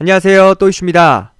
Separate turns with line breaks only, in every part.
안녕하세요, 또이슈입니다.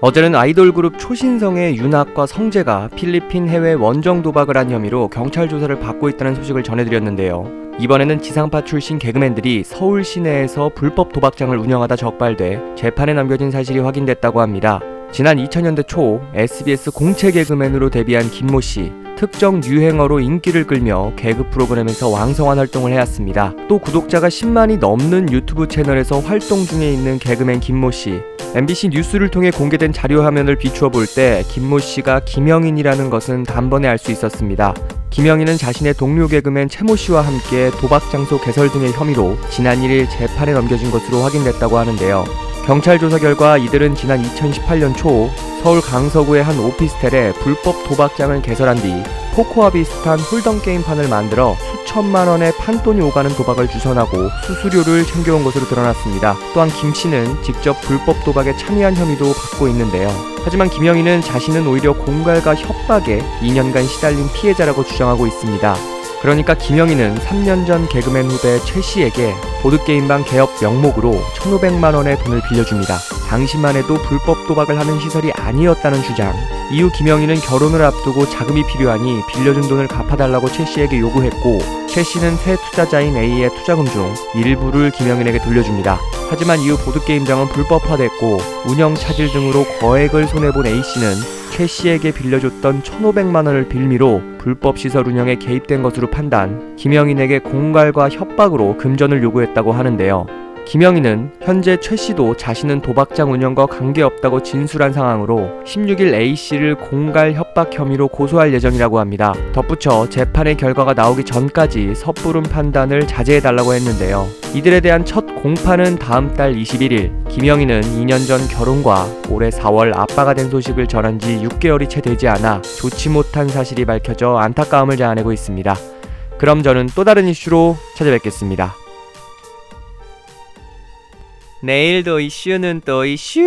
어제는 아이돌 그룹 초신성의 윤학과 성재가 필리핀 해외 원정 도박을 한 혐의로 경찰 조사를 받고 있다는 소식을 전해드렸는데요. 이번에는 지상파 출신 개그맨들이 서울 시내에서 불법 도박장을 운영하다 적발돼 재판에 넘겨진 사실이 확인됐다고 합니다. 지난 2000년대 초 SBS 공채 개그맨으로 데뷔한 김모 씨, 특정 유행어로 인기를 끌며 개그 프로그램에서 왕성한 활동을 해왔습니다. 또 구독자가 10만이 넘는 유튜브 채널에서 활동 중에 있는 개그맨 김모 씨. MBC 뉴스를 통해 공개된 자료 화면을 비추어 볼 때 김모 씨가 김영인이라는 것은 단번에 알 수 있었습니다. 김영인은 자신의 동료 개그맨 최모 씨와 함께 도박 장소 개설 등의 혐의로 지난 1일 재판에 넘겨진 것으로 확인됐다고 하는데요. 경찰 조사 결과 이들은 지난 2018년 초 서울 강서구의 한 오피스텔에 불법 도박장을 개설한 뒤 포코와 비슷한 홀덤 게임판을 만들어 수천만 원의 판돈이 오가는 도박을 주선하고 수수료를 챙겨온 것으로 드러났습니다. 또한 김 씨는 직접 불법 도박에 참여한 혐의도 받고 있는데요. 하지만 김영희는 자신은 오히려 공갈과 협박에 2년간 시달린 피해자라고 주장하고 있습니다. 그러니까 김영희는 3년 전 개그맨 후배 최 씨에게 보드게임방 개업 명목으로 1,500만 원의 돈을 빌려줍니다. 당시만 해도 불법 도박을 하는 시설이 아니었다는 주장. 이후 김영희는 결혼을 앞두고 자금이 필요하니 빌려준 돈을 갚아달라고 최 씨에게 요구했고, 최 씨는 새 투자자인 A의 투자금 중 일부를 김영희에게 돌려줍니다. 하지만 이후 보드게임장은 불법화됐고 운영 차질 등으로 거액을 손해본 A 씨는 최 씨에게 빌려줬던 1,500만 원을 빌미로 불법 시설 운영에 개입된 것으로 판단, 김영인에게 공갈과 협박으로 금전을 요구했다고 하는데요. 김영인은 현재 최 씨도 자신은 도박장 운영과 관계없다고 진술한 상황으로 16일 A 씨를 공갈 협박 혐의로 고소할 예정이라고 합니다. 덧붙여 재판의 결과가 나오기 전까지 섣부른 판단을 자제해달라고 했는데요. 이들에 대한 첫 공판은 다음 달 21일. 김영인은 2년 전 결혼과 올해 4월 아빠가 된 소식을 전한 지 6개월이 채 되지 않아 좋지 못한 사실이 밝혀져 안타까움을 자아내고 있습니다. 그럼 저는 또 다른 이슈로 찾아뵙겠습니다. 내일도 이슈는 또 이슈.